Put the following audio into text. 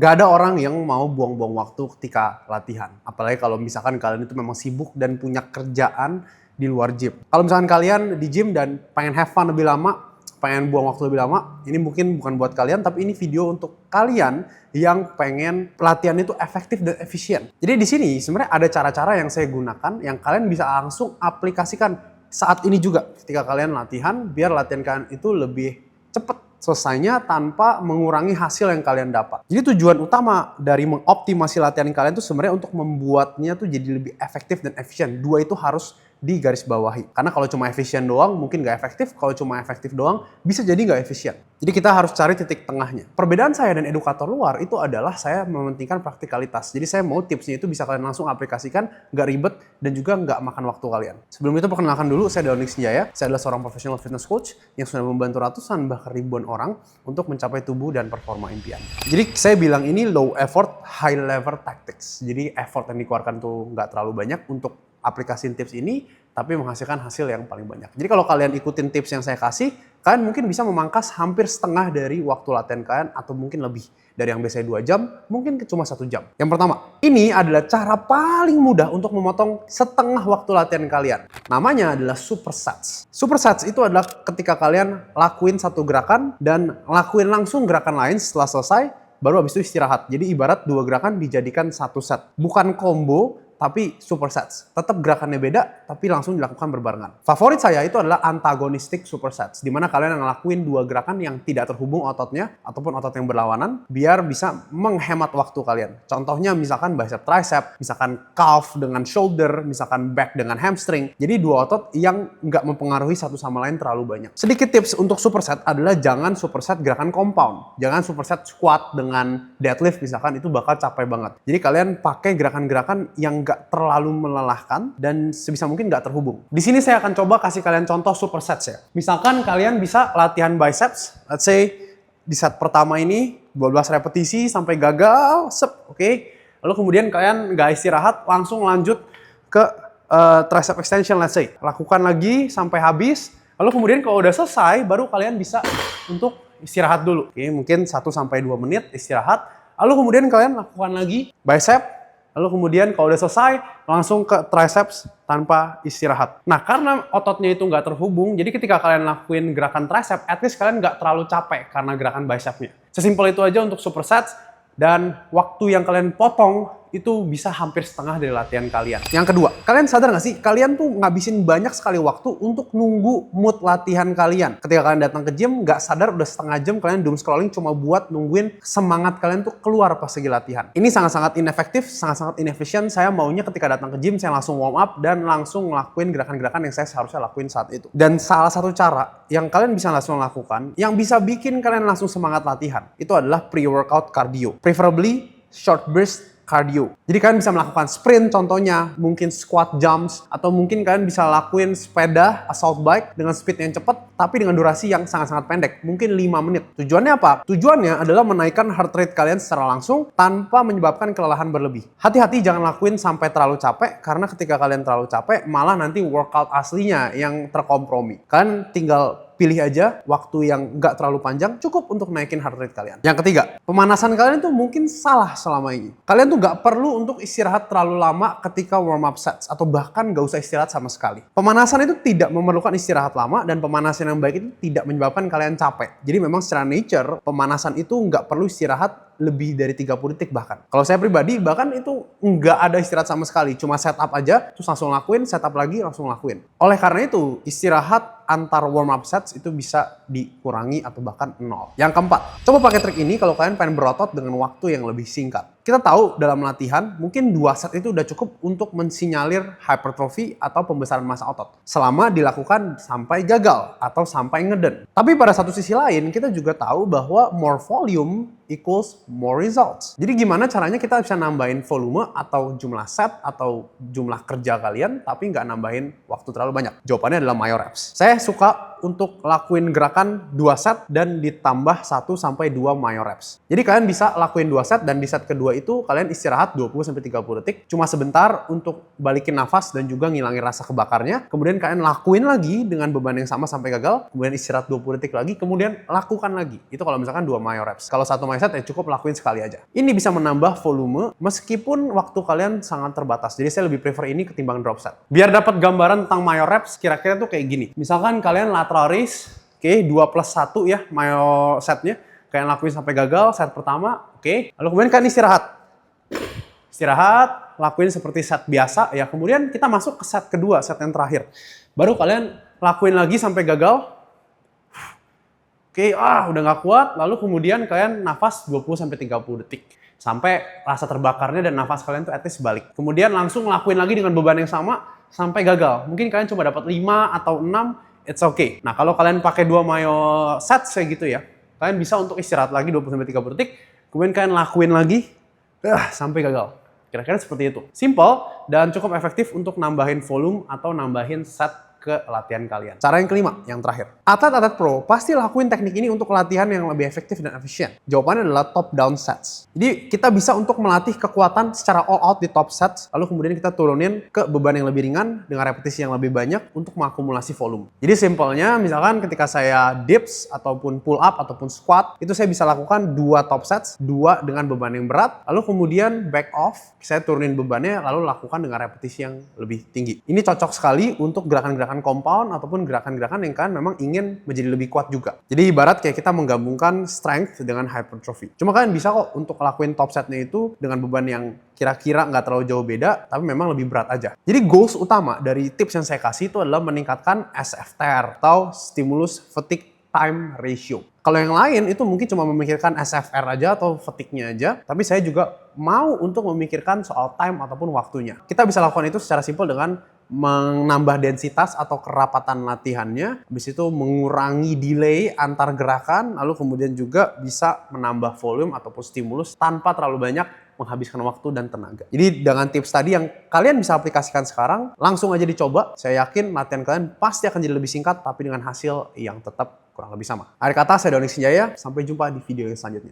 Gak ada orang yang mau buang-buang waktu ketika latihan. Apalagi kalau misalkan kalian itu memang sibuk dan punya kerjaan di luar gym. Kalau misalkan kalian di gym dan pengen have fun lebih lama, pengen buang waktu lebih lama, ini mungkin bukan buat kalian, tapi ini video untuk kalian yang pengen latihan itu efektif dan efisien. Jadi di sini sebenarnya ada cara-cara yang saya gunakan yang kalian bisa langsung aplikasikan saat ini juga ketika kalian latihan, biar latihan kalian itu lebih cepat selesainya tanpa mengurangi hasil yang kalian dapat. Jadi tujuan utama dari mengoptimasi latihan kalian itu sebenarnya untuk membuatnya tuh jadi lebih efektif dan efisien. Dua itu harus digarisbawahi. Karena kalau cuma efisien doang mungkin nggak efektif, kalau cuma efektif doang bisa jadi nggak efisien. Jadi kita harus cari titik tengahnya. Perbedaan saya dan edukator luar itu adalah saya mementingkan praktikalitas. Jadi saya mau tipsnya itu bisa kalian langsung aplikasikan, nggak ribet dan juga nggak makan waktu kalian. Sebelum itu perkenalkan dulu, saya Daud Senjaya. Saya adalah seorang professional fitness coach yang sudah membantu ratusan bahkan ribuan orang untuk mencapai tubuh dan performa impian. Jadi saya bilang ini low effort, high level tactics. Jadi effort yang dikeluarkan tuh nggak terlalu banyak untuk aplikasiin tips ini, tapi menghasilkan hasil yang paling banyak. Jadi kalau kalian ikutin tips yang saya kasih, kalian mungkin bisa memangkas hampir setengah dari waktu latihan kalian atau mungkin lebih. Dari yang biasanya 2 jam, mungkin cuma 1 jam. Yang pertama, ini adalah cara paling mudah untuk memotong setengah waktu latihan kalian. Namanya adalah supersets. Supersets itu adalah ketika kalian lakuin satu gerakan dan lakuin langsung gerakan lain setelah selesai, baru habis itu istirahat. Jadi ibarat 2 gerakan dijadikan 1 set. Bukan combo, tapi supersets. Tetap gerakannya beda, tapi langsung dilakukan berbarengan. Favorit saya itu adalah antagonistic supersets, di mana kalian ngelakuin 2 gerakan yang tidak terhubung ototnya, ataupun otot yang berlawanan, biar bisa menghemat waktu kalian. Contohnya misalkan bicep tricep, misalkan calf dengan shoulder, misalkan back dengan hamstring. Jadi 2 otot yang nggak mempengaruhi satu sama lain terlalu banyak. Sedikit tips untuk superset adalah jangan superset gerakan compound. Jangan superset squat dengan deadlift misalkan, itu bakal capek banget. Jadi kalian pakai gerakan-gerakan yang nggak terlalu melelahkan dan sebisa mungkin nggak terhubung. Di sini saya akan coba kasih kalian contoh supersets ya. Misalkan kalian bisa latihan biceps, let's say di set pertama ini 12 repetisi sampai gagal, oke. Lalu kemudian kalian nggak istirahat, langsung lanjut ke tricep extension, let's say. Lakukan lagi sampai habis, lalu kemudian kalau udah selesai, baru kalian bisa untuk istirahat dulu. Oke, mungkin 1-2 menit istirahat, lalu kemudian kalian lakukan lagi bicep. Lalu kemudian kalau udah selesai, langsung ke triceps tanpa istirahat. Nah, karena ototnya itu nggak terhubung, jadi ketika kalian lakuin gerakan tricep, at least kalian nggak terlalu capek karena gerakan bicepnya. Sesimpel itu aja untuk supersets, dan waktu yang kalian potong itu bisa hampir setengah dari latihan kalian. Yang kedua, kalian sadar nggak sih? Kalian tuh ngabisin banyak sekali waktu untuk nunggu mood latihan kalian. Ketika kalian datang ke gym, nggak sadar udah setengah jam kalian doom scrolling cuma buat nungguin semangat kalian tuh keluar pas lagi latihan. Ini sangat-sangat inefektif, sangat-sangat inefisien. Saya maunya ketika datang ke gym, saya langsung warm up dan langsung ngelakuin gerakan-gerakan yang saya seharusnya lakuin saat itu. Dan salah satu cara yang kalian bisa langsung lakukan, yang bisa bikin kalian langsung semangat latihan, itu adalah pre-workout cardio. Preferably short burst cardio. Jadi kalian bisa melakukan sprint contohnya, mungkin squat jumps, atau mungkin kalian bisa lakuin sepeda assault bike dengan speed yang cepat, tapi dengan durasi yang sangat-sangat pendek, mungkin 5 menit. Tujuannya apa? Tujuannya adalah menaikkan heart rate kalian secara langsung tanpa menyebabkan kelelahan berlebih. Hati-hati jangan lakuin sampai terlalu capek, karena ketika kalian terlalu capek, malah nanti workout aslinya yang terkompromi. Kalian tinggal pilih aja waktu yang nggak terlalu panjang, cukup untuk naikin heart rate kalian. Yang ketiga, pemanasan kalian tuh mungkin salah selama ini. Kalian tuh nggak perlu untuk istirahat terlalu lama ketika warm up sets, atau bahkan nggak usah istirahat sama sekali. Pemanasan itu tidak memerlukan istirahat lama, dan pemanasan yang baik itu tidak menyebabkan kalian capek. Jadi memang secara nature, pemanasan itu nggak perlu istirahat lebih dari 30 detik bahkan. Kalau saya pribadi, bahkan itu nggak ada istirahat sama sekali. Cuma setup aja, terus langsung lakuin, setup lagi, langsung lakuin. Oleh karena itu, istirahat antar warm up sets itu bisa dikurangi atau bahkan 0. Yang keempat, coba pakai trik ini kalau kalian pengen berotot dengan waktu yang lebih singkat. Kita tahu dalam latihan, mungkin 2 set itu udah cukup untuk mensinyalir hypertrophy atau pembesaran massa otot. Selama dilakukan sampai gagal atau sampai ngeden. Tapi pada satu sisi lain, kita juga tahu bahwa more volume equals more results. Jadi gimana caranya kita bisa nambahin volume atau jumlah set atau jumlah kerja kalian, tapi nggak nambahin waktu terlalu banyak? Jawabannya adalah myo reps. Saya suka untuk lakuin gerakan 2 set dan ditambah 1-2 myo reps. Jadi kalian bisa lakuin 2 set dan di set kedua itu kalian istirahat 20-30 detik. Cuma sebentar untuk balikin nafas dan juga ngilangin rasa kebakarnya. Kemudian kalian lakuin lagi dengan beban yang sama sampai gagal. Kemudian istirahat 20 detik lagi. Kemudian lakukan lagi. Itu kalau misalkan 2 myo reps. Kalau 1 myo set ya cukup lakuin sekali aja. Ini bisa menambah volume meskipun waktu kalian sangat terbatas. Jadi saya lebih prefer ini ketimbang drop set. Biar dapat gambaran tentang myo reps, kira-kira tuh kayak gini. Misalkan kalian lateral raise, oke, 2+1 ya myo setnya. Kalian lakuin sampai gagal set pertama, oke. Lalu kemudian kalian istirahat. Istirahat, lakuin seperti set biasa ya. Kemudian kita masuk ke set kedua, set yang terakhir. Baru kalian lakuin lagi sampai gagal. Oke, udah nggak kuat, lalu kemudian kalian nafas 20-30 detik. Sampai rasa terbakarnya dan nafas kalian tuh at least balik. Kemudian langsung lakuin lagi dengan beban yang sama sampai gagal. Mungkin kalian coba dapat 5 atau 6, it's okay. Nah, kalau kalian pakai 2 myo set kayak gitu ya, kalian bisa untuk istirahat lagi 20-30 detik, kemudian kalian lakuin lagi sampai gagal. Kira-kira seperti itu. Simple dan cukup efektif untuk nambahin volume atau nambahin set ke latihan kalian. Cara yang kelima, yang terakhir. Atlet-atlet pro pasti lakuin teknik ini untuk latihan yang lebih efektif dan efisien. Jawabannya adalah top down sets. Jadi kita bisa untuk melatih kekuatan secara all out di top sets, lalu kemudian kita turunin ke beban yang lebih ringan dengan repetisi yang lebih banyak untuk mengakumulasi volume. Jadi simpelnya, misalkan ketika saya dips ataupun pull up ataupun squat, itu saya bisa lakukan 2 top sets, 2 dengan beban yang berat, lalu kemudian back off, saya turunin bebannya lalu lakukan dengan repetisi yang lebih tinggi. Ini cocok sekali untuk gerakan-gerakan compound ataupun gerakan-gerakan yang kalian memang ingin menjadi lebih kuat juga. Jadi ibarat kayak kita menggabungkan strength dengan hypertrophy. Cuma kalian bisa kok untuk lakuin top setnya itu dengan beban yang kira-kira nggak terlalu jauh beda, tapi memang lebih berat aja. Jadi goals utama dari tips yang saya kasih itu adalah meningkatkan SFTR atau Stimulus Fatigue Time Ratio. Kalau yang lain itu mungkin cuma memikirkan SFR aja atau fatigue-nya aja, tapi saya juga mau untuk memikirkan soal time ataupun waktunya. Kita bisa lakukan itu secara simpel dengan menambah densitas atau kerapatan latihannya, habis itu mengurangi delay antar gerakan, lalu kemudian juga bisa menambah volume ataupun stimulus tanpa terlalu banyak menghabiskan waktu dan tenaga. Jadi dengan tips tadi yang kalian bisa aplikasikan sekarang, langsung aja dicoba. Saya yakin latihan kalian pasti akan jadi lebih singkat, tapi dengan hasil yang tetap kurang lebih sama. Akhir kata, saya Doni Sinjaya. Sampai jumpa di video yang selanjutnya.